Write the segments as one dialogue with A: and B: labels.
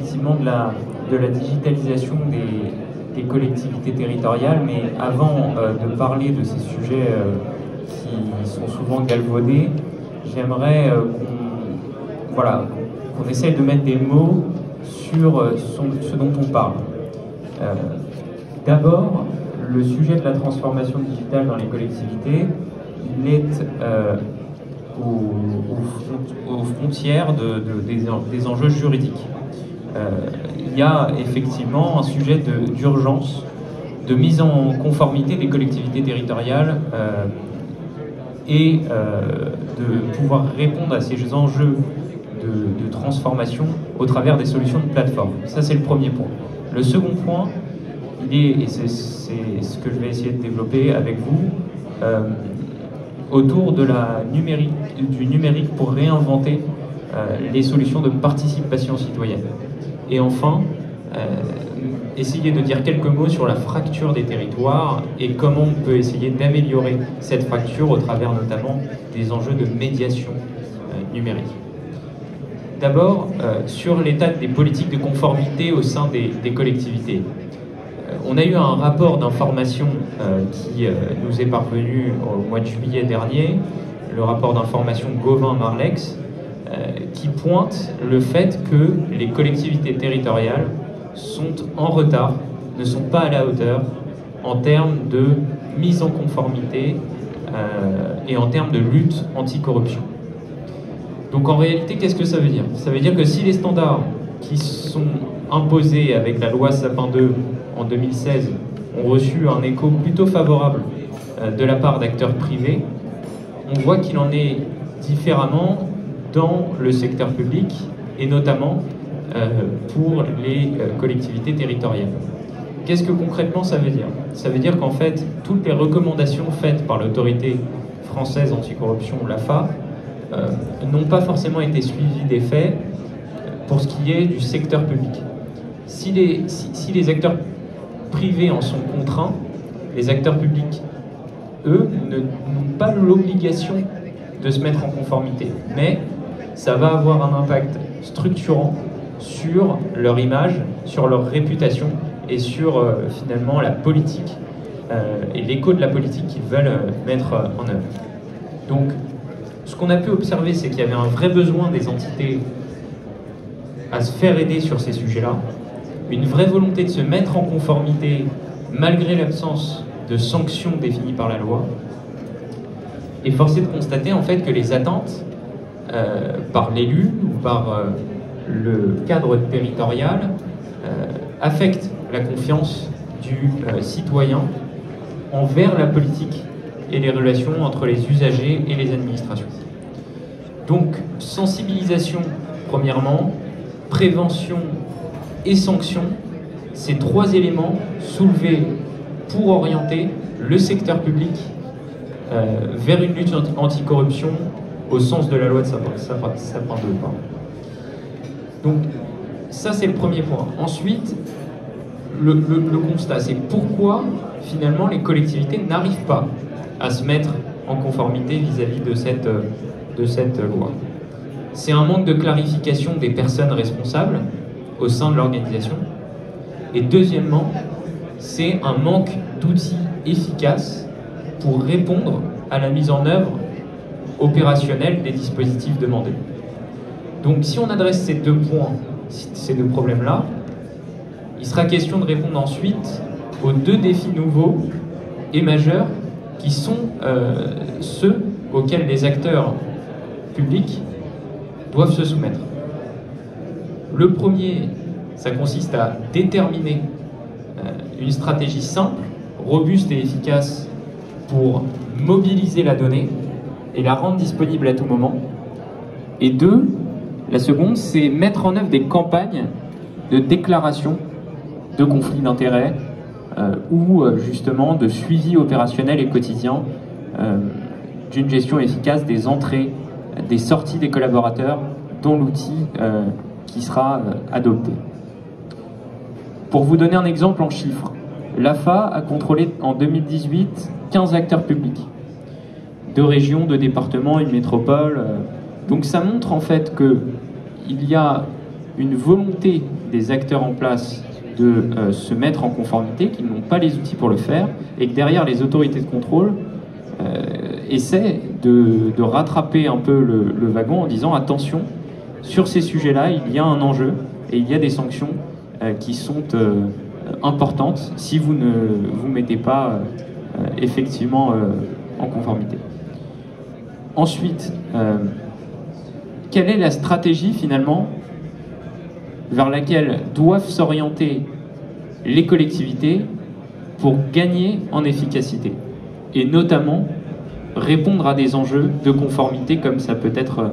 A: effectivement de la digitalisation des collectivités territoriales, mais avant de parler de ces sujets qui sont souvent galvaudés, j'aimerais qu'on essaye de mettre des mots sur ce dont on parle. D'abord, le sujet de la transformation digitale dans les collectivités, il est aux frontières des enjeux juridiques. Il y a effectivement un sujet d'urgence, de mise en conformité des collectivités territoriales et de pouvoir répondre à ces enjeux de transformation au travers des solutions de plateforme. Ça, c'est le premier point. Le second point, et c'est ce que je vais essayer de développer avec vous, autour de du numérique pour réinventer les solutions de participation citoyenne. Et enfin, essayer de dire quelques mots sur la fracture des territoires et comment on peut essayer d'améliorer cette fracture au travers notamment des enjeux de médiation numérique. D'abord, sur l'état des politiques de conformité au sein des collectivités. On a eu un rapport d'information qui nous est parvenu au mois de juillet dernier, le rapport d'information Gauvin-Marlex, qui pointe le fait que les collectivités territoriales sont en retard, ne sont pas à la hauteur en termes de mise en conformité et en termes de lutte anticorruption. Donc en réalité, qu'est-ce que ça veut dire? Ça veut dire que si les standards qui sont imposés avec la loi Sapin 2 en 2016 ont reçu un écho plutôt favorable de la part d'acteurs privés, on voit qu'il en est différemment dans le secteur public et notamment pour les collectivités territoriales. Qu'est-ce que concrètement ça veut dire? Ça veut dire qu'en fait, toutes les recommandations faites par l'autorité française anticorruption, l'AFA, n'ont pas forcément été suivies des faits pour ce qui est du secteur public. Si les acteurs privés en sont contraints, les acteurs publics, eux, n'ont pas l'obligation de se mettre en conformité. Mais ça va avoir un impact structurant sur leur image, sur leur réputation et sur finalement la politique et l'écho de la politique qu'ils veulent mettre en œuvre. Donc, ce qu'on a pu observer, c'est qu'il y avait un vrai besoin des entités à se faire aider sur ces sujets-là, une vraie volonté de se mettre en conformité malgré l'absence de sanctions définies par la loi. Et force est de constater en fait que les attentes par l'élu ou par le cadre territorial affectent la confiance du citoyen envers la politique et les relations entre les usagers et les administrations. Donc, sensibilisation, premièrement, prévention et sanction, ces trois éléments soulevés pour orienter le secteur public vers une lutte anticorruption au sens de la loi de Sapin 2. Donc, ça c'est le premier point. Ensuite, le constat, c'est pourquoi finalement les collectivités n'arrivent pas à se mettre en conformité vis-à-vis de cette loi. C'est un manque de clarification des personnes responsables au sein de l'organisation. Et deuxièmement, c'est un manque d'outils efficaces pour répondre à la mise en œuvre opérationnelle des dispositifs demandés. Donc si on adresse ces deux points, ces deux problèmes-là, il sera question de répondre ensuite aux deux défis nouveaux et majeurs qui sont ceux auxquels les acteurs publics doivent se soumettre. Le premier, ça consiste à déterminer une stratégie simple, robuste et efficace pour mobiliser la donnée et la rendre disponible à tout moment. Et deux, la seconde, c'est mettre en œuvre des campagnes de déclaration de conflits d'intérêts ou justement de suivi opérationnel et quotidien d'une gestion efficace des entrées, des sorties des collaborateurs dont l'outil qui sera adopté. Pour vous donner un exemple en chiffres, l'AFA a contrôlé en 2018 15 acteurs publics, 2 régions, 2 départements, une métropole. Donc ça montre en fait qu'il y a une volonté des acteurs en place de se mettre en conformité, qu'ils n'ont pas les outils pour le faire, et que derrière les autorités de contrôle essaient de rattraper un peu le wagon en disant attention, sur ces sujets-là, il y a un enjeu et il y a des sanctions qui sont importantes si vous ne vous mettez pas effectivement en conformité. Ensuite, quelle est la stratégie finalement vers laquelle doivent s'orienter les collectivités pour gagner en efficacité et notamment répondre à des enjeux de conformité comme ça peut être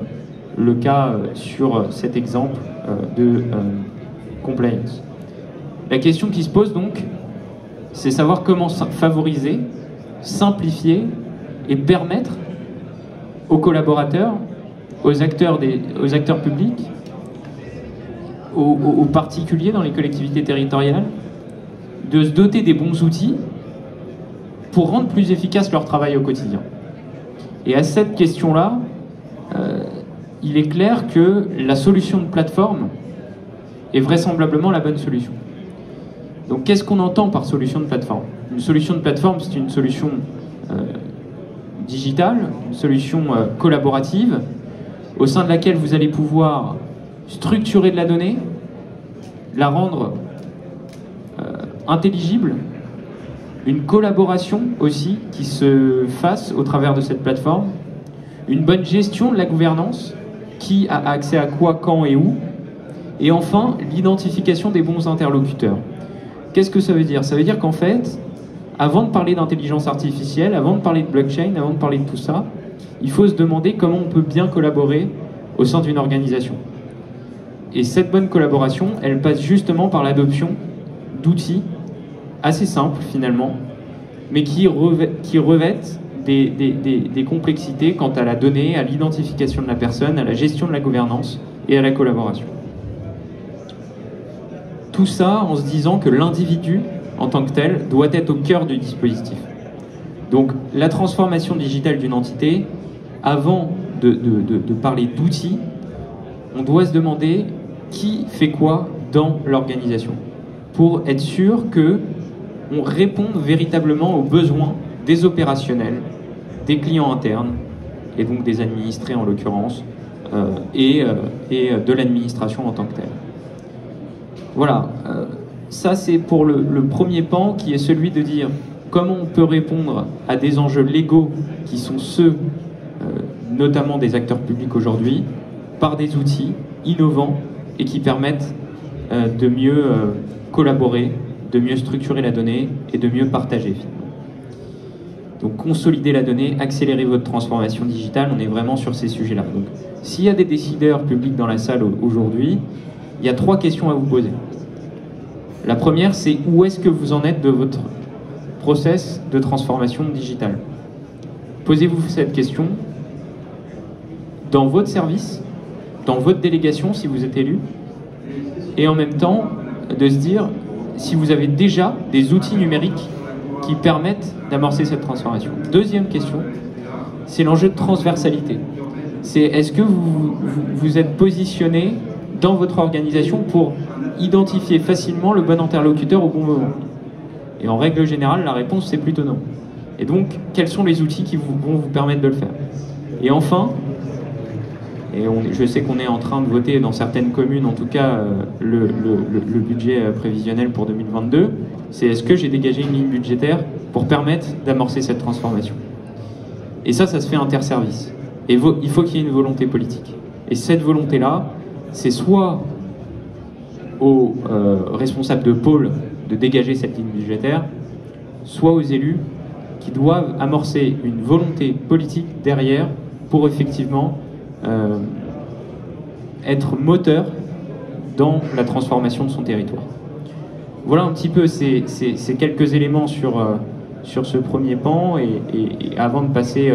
A: le cas sur cet exemple de compliance. La question qui se pose donc, c'est savoir comment favoriser, simplifier et permettre aux collaborateurs, aux acteurs publics, aux particuliers dans les collectivités territoriales, de se doter des bons outils pour rendre plus efficace leur travail au quotidien. Et à cette question-là, il est clair que la solution de plateforme est vraisemblablement la bonne solution. Donc qu'est-ce qu'on entend par solution de plateforme? Une solution de plateforme, c'est une solution digitale, une solution collaborative, au sein de laquelle vous allez pouvoir structurer de la donnée, la rendre intelligible, une collaboration aussi qui se fasse au travers de cette plateforme, une bonne gestion de la gouvernance, qui a accès à quoi, quand et où, et enfin l'identification des bons interlocuteurs. Qu'est-ce que ça veut dire? Ça veut dire qu'en fait, avant de parler d'intelligence artificielle, avant de parler de blockchain, avant de parler de tout ça, il faut se demander comment on peut bien collaborer au sein d'une organisation. Et cette bonne collaboration, elle passe justement par l'adoption d'outils assez simples finalement, mais qui revêtent des complexités quant à la donnée, à l'identification de la personne, à la gestion de la gouvernance et à la collaboration. Tout ça en se disant que l'individu, en tant que tel, doit être au cœur du dispositif. Donc la transformation digitale d'une entité, avant de parler d'outils, on doit se demander qui fait quoi dans l'organisation, pour être sûr qu'on réponde véritablement aux besoins des opérationnels, des clients internes, et donc des administrés en l'occurrence, et de l'administration en tant que telle. Voilà, ça c'est pour le premier pan qui est celui de dire comment on peut répondre à des enjeux légaux qui sont ceux notamment des acteurs publics aujourd'hui par des outils innovants et qui permettent de mieux collaborer, de mieux structurer la donnée et de mieux partager finalement. Donc consolider la donnée, accélérer votre transformation digitale, on est vraiment sur ces sujets-là. Donc s'il y a des décideurs publics dans la salle aujourd'hui, il y a 3 questions à vous poser. La première, c'est où est-ce que vous en êtes de votre process de transformation digitale? Posez-vous cette question dans votre service, dans votre délégation si vous êtes élu, et en même temps de se dire si vous avez déjà des outils numériques qui permettent d'amorcer cette transformation. Deuxième question, c'est l'enjeu de transversalité. C'est est-ce que vous êtes positionné dans votre organisation pour identifier facilement le bon interlocuteur au bon moment? Et en règle générale, la réponse c'est plutôt non. Et donc, quels sont les outils qui vont vous permettre de le faire? Et enfin, je sais qu'on est en train de voter dans certaines communes, en tout cas, le budget prévisionnel pour 2022, c'est est-ce que j'ai dégagé une ligne budgétaire pour permettre d'amorcer cette transformation? Et ça se fait interservice. Et il faut qu'il y ait une volonté politique. Et cette volonté-là, c'est soit aux responsables de pôle de dégager cette ligne budgétaire, soit aux élus qui doivent amorcer une volonté politique derrière pour effectivement être moteur dans la transformation de son territoire. Voilà un petit peu ces quelques éléments sur ce premier pan et avant de passer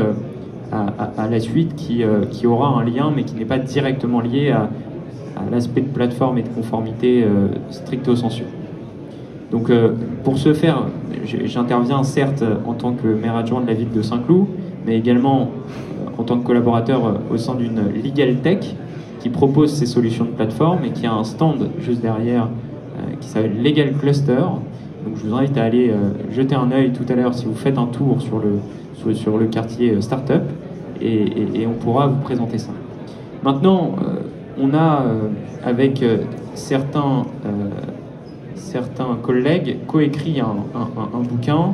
A: à la suite qui aura un lien mais qui n'est pas directement lié à l'aspect de plateforme et de conformité stricto sensu. Donc pour ce faire, j'interviens certes en tant que maire adjoint de la ville de Saint-Cloud, mais également en tant que collaborateur au sein d'une Legal Tech qui propose ces solutions de plateforme et qui a un stand juste derrière qui s'appelle Legal Cluster. Donc je vous invite à aller jeter un œil tout à l'heure si vous faites un tour sur le quartier Startup et on pourra vous présenter ça. Maintenant, on a avec certains collègues coécrit un bouquin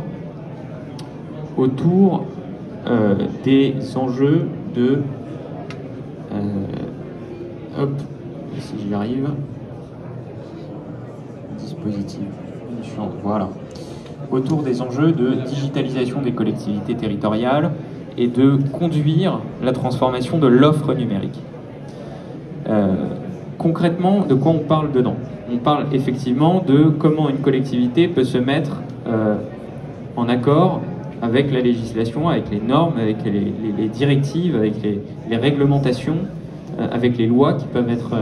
A: autour des enjeux de hop, si j'y arrive, dispositif, voilà, autour des enjeux de digitalisation des collectivités territoriales et de conduire la transformation de l'offre numérique. Concrètement, de quoi on parle dedans? On parle effectivement de comment une collectivité peut se mettre en accord avec la législation, avec les normes, avec les directives, avec les réglementations, avec les lois qui peuvent être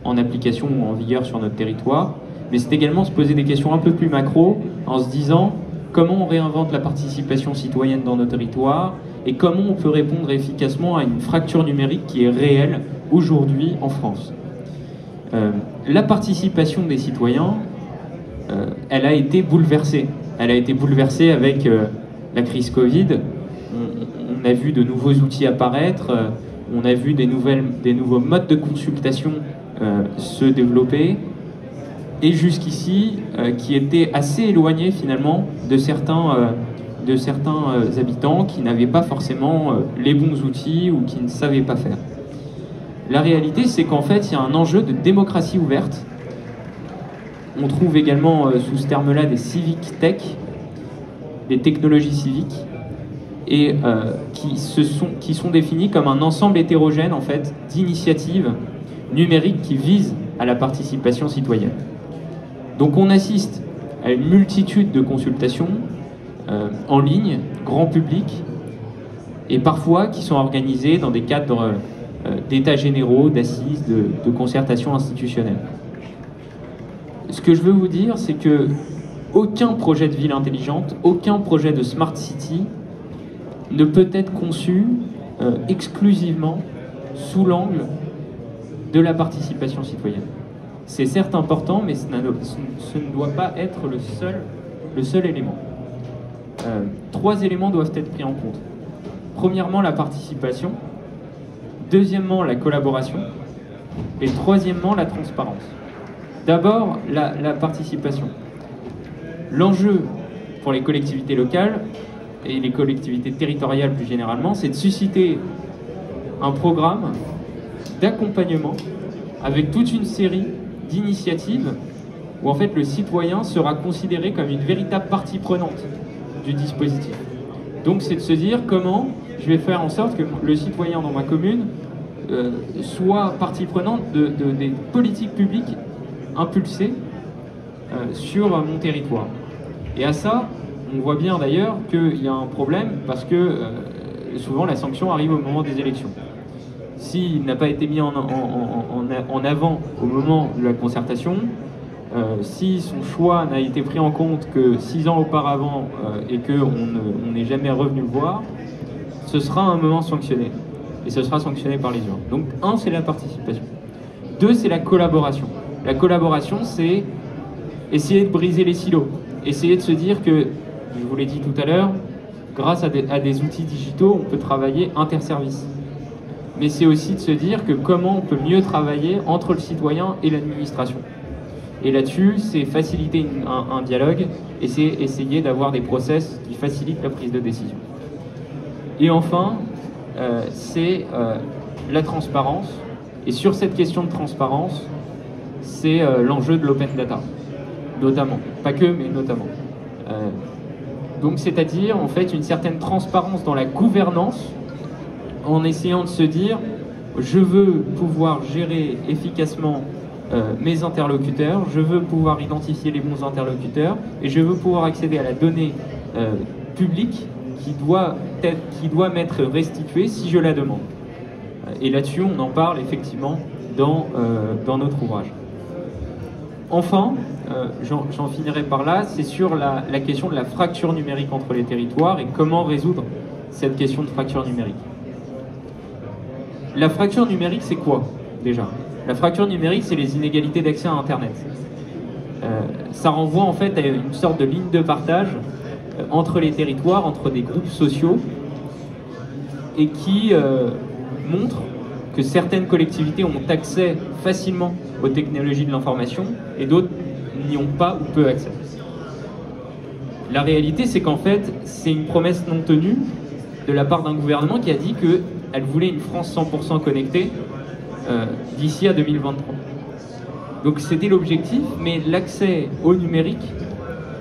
A: en application ou en vigueur sur notre territoire. Mais c'est également se poser des questions un peu plus macro en se disant comment on réinvente la participation citoyenne dans nos territoires et comment on peut répondre efficacement à une fracture numérique qui est réelle aujourd'hui en France. La participation des citoyens, elle a été bouleversée. Elle a été bouleversée avec la crise Covid. On a vu de nouveaux outils apparaître, on a vu des nouveaux modes de consultation se développer, et jusqu'ici, qui étaient assez éloignés finalement de certains habitants qui n'avaient pas forcément les bons outils ou qui ne savaient pas faire. La réalité, c'est qu'en fait, il y a un enjeu de démocratie ouverte. On trouve également sous ce terme-là des civic tech, des technologies civiques, et qui sont définies comme un ensemble hétérogène en fait d'initiatives numériques qui visent à la participation citoyenne. Donc on assiste à une multitude de consultations en ligne, grand public, et parfois qui sont organisées dans des cadres d'états généraux, d'assises, de concertation institutionnelle. Ce que je veux vous dire, c'est que aucun projet de ville intelligente, aucun projet de smart city ne peut être conçu exclusivement sous l'angle de la participation citoyenne. C'est certes important, mais ce ne doit pas être le seul élément. 3 éléments doivent être pris en compte. Premièrement, la participation. Deuxièmement, la collaboration. Et troisièmement, la transparence. D'abord, la participation. L'enjeu pour les collectivités locales et les collectivités territoriales plus généralement, c'est de susciter un programme d'accompagnement avec toute une série d'initiatives où en fait le citoyen sera considéré comme une véritable partie prenante du dispositif. Donc c'est de se dire comment je vais faire en sorte que le citoyen dans ma commune soit partie prenante des politiques publiques impulsées sur mon territoire. Et à ça, on voit bien d'ailleurs qu'il y a un problème parce que souvent la sanction arrive au moment des élections. S'il n'a pas été mis en avant au moment de la concertation, si son choix n'a été pris en compte que 6 ans auparavant et qu'on n'est jamais revenu le voir, ce sera un moment sanctionné. Et ce sera sanctionné par les urnes. Donc 1, c'est la participation. 2, c'est la collaboration. La collaboration, c'est essayer de briser les silos. Essayer de se dire que, je vous l'ai dit tout à l'heure, grâce à des outils digitaux, on peut travailler interservices. Mais c'est aussi de se dire que comment on peut mieux travailler entre le citoyen et l'administration. Et là-dessus, c'est faciliter un dialogue et c'est essayer d'avoir des process qui facilitent la prise de décision. Et enfin, c'est la transparence. Et sur cette question de transparence, c'est l'enjeu de l'open data, notamment. Pas que, mais notamment. Donc c'est-à-dire, en fait, une certaine transparence dans la gouvernance, en essayant de se dire, je veux pouvoir gérer efficacement mes interlocuteurs, je veux pouvoir identifier les bons interlocuteurs, et je veux pouvoir accéder à la donnée publique qui doit m'être restituée si je la demande. Et là-dessus, on en parle effectivement dans notre ouvrage. Enfin, j'en finirai par là, c'est sur la question de la fracture numérique entre les territoires et comment résoudre cette question de fracture numérique. La fracture numérique, c'est quoi? déjà. La fracture numérique, c'est les inégalités d'accès à Internet. Ça renvoie en fait à une sorte de ligne de partage entre les territoires, entre des groupes sociaux, et qui montre que certaines collectivités ont accès facilement aux technologies de l'information et d'autres n'y ont pas ou peu accès. La réalité, c'est qu'en fait, c'est une promesse non tenue de la part d'un gouvernement qui a dit qu'elle voulait une France 100% connectée d'ici à 2023. Donc c'était l'objectif, mais l'accès au numérique,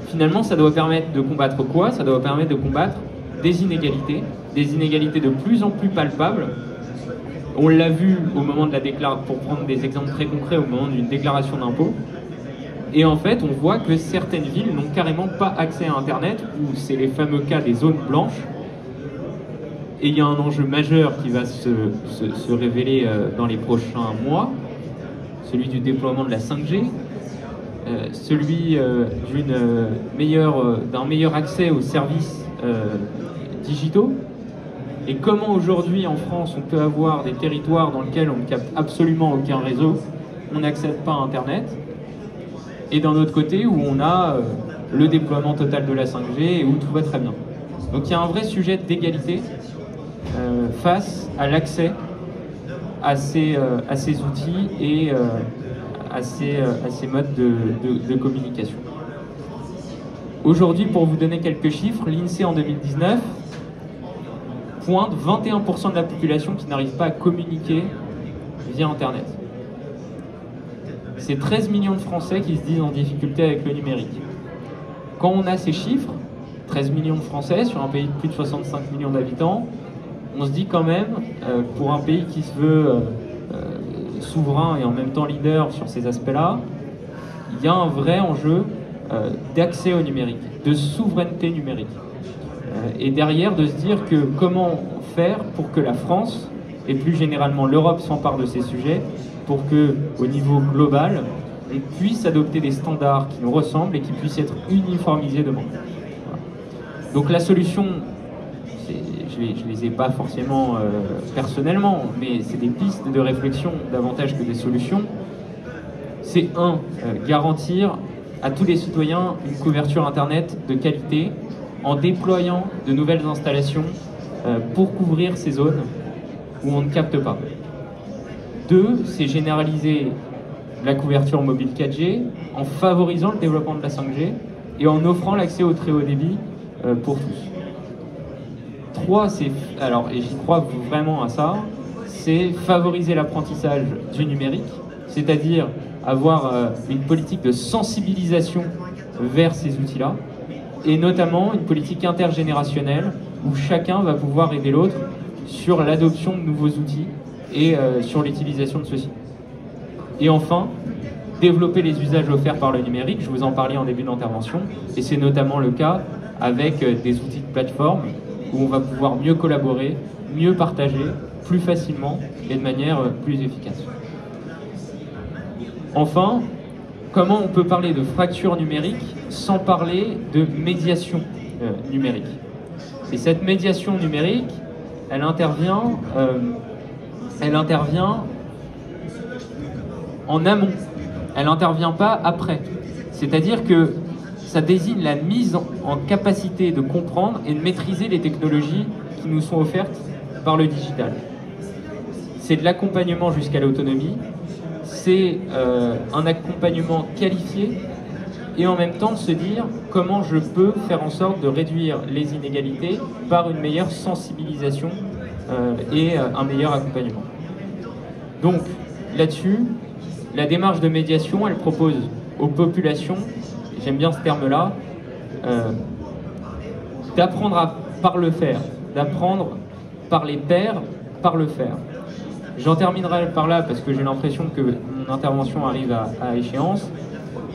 A: finalement, ça doit permettre de combattre quoi? Ça doit permettre de combattre des inégalités de plus en plus palpables. On l'a vu au moment de la déclaration, pour prendre des exemples très concrets, au moment d'une déclaration d'impôt. Et en fait, on voit que certaines villes n'ont carrément pas accès à Internet, ou c'est les fameux cas des zones blanches. Et il y a un enjeu majeur qui va se révéler dans les prochains mois, celui du déploiement de la 5G, celui d'un meilleur accès aux services digitaux. Et comment aujourd'hui en France on peut avoir des territoires dans lesquels on ne capte absolument aucun réseau, on n'accède pas à Internet, et d'un autre côté où on a le déploiement total de la 5G et où tout va très bien. Donc il y a un vrai sujet d'égalité face à l'accès à ces outils et à ces modes de communication. Aujourd'hui, pour vous donner quelques chiffres, l'INSEE en 2019 pointe 21% de la population qui n'arrive pas à communiquer via Internet. C'est 13 millions de Français qui se disent en difficulté avec le numérique. Quand on a ces chiffres, 13 millions de Français sur un pays de plus de 65 millions d'habitants, on se dit quand même, pour un pays qui se veut souverain et en même temps leader sur ces aspects-là, il y a un vrai enjeu d'accès au numérique, de souveraineté numérique. Et derrière, de se dire que comment faire pour que la France, et plus généralement l'Europe, s'empare de ces sujets, pour que, au niveau global, on puisse adopter des standards qui nous ressemblent et qui puissent être uniformisés demain. Voilà. Donc la solution, je les ai pas forcément personnellement, mais c'est des pistes de réflexion davantage que des solutions. C'est garantir à tous les citoyens une couverture Internet de qualité en déployant de nouvelles installations pour couvrir ces zones où on ne capte pas. 2, c'est généraliser la couverture mobile 4G en favorisant le développement de la 5G et en offrant l'accès au très haut débit pour tous. 3, c'est, alors, et j'y crois vraiment à ça, c'est favoriser l'apprentissage du numérique, c'est-à-dire avoir une politique de sensibilisation vers ces outils-là, et notamment une politique intergénérationnelle où chacun va pouvoir aider l'autre sur l'adoption de nouveaux outils et sur l'utilisation de ceux-ci. Et enfin, développer les usages offerts par le numérique, je vous en parlais en début d'intervention, et c'est notamment le cas avec des outils de plateforme où on va pouvoir mieux collaborer, mieux partager, plus facilement et de manière plus efficace. Enfin, comment on peut parler de fracture numérique sans parler de médiation numérique? Et cette médiation numérique, elle intervient en amont. Elle n'intervient pas après. C'est-à-dire que ça désigne la mise en capacité de comprendre et de maîtriser les technologies qui nous sont offertes par le digital. C'est de l'accompagnement jusqu'à l'autonomie, c'est un accompagnement qualifié et en même temps de se dire comment je peux faire en sorte de réduire les inégalités par une meilleure sensibilisation et un meilleur accompagnement. Donc là-dessus, la démarche de médiation, elle propose aux populations, j'aime bien ce terme-là, d'apprendre par le faire, d'apprendre par les pairs, par le faire. J'en terminerai par là parce que j'ai l'impression que mon intervention arrive à échéance.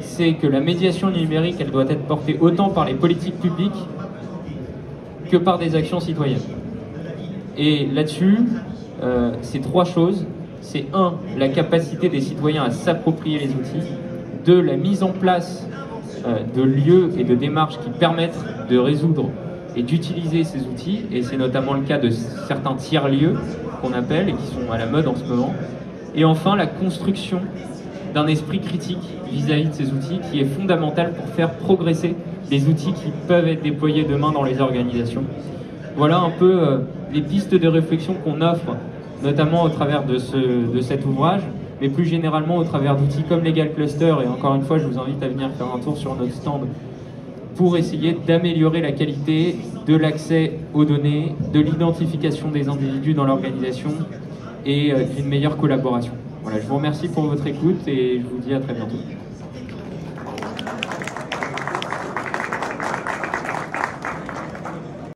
A: C'est que la médiation numérique, elle doit être portée autant par les politiques publiques que par des actions citoyennes. Et là-dessus, c'est 3 choses. C'est 1, la capacité des citoyens à s'approprier les outils. 2, la mise en place de lieux et de démarches qui permettent de résoudre et d'utiliser ces outils. Et c'est notamment le cas de certains tiers-lieux qu'on appelle et qui sont à la mode en ce moment. Et enfin, la construction d'un esprit critique vis-à-vis de ces outils qui est fondamental pour faire progresser les outils qui peuvent être déployés demain dans les organisations. Voilà un peu les pistes de réflexion qu'on offre, notamment au travers de cet ouvrage, mais plus généralement au travers d'outils comme Legal Cluster. Et encore une fois, je vous invite à venir faire un tour sur notre stand pour essayer d'améliorer la qualité de l'accès aux données, de l'identification des individus dans l'organisation et d'une meilleure collaboration. Voilà, je vous remercie pour votre écoute et je vous dis à très bientôt.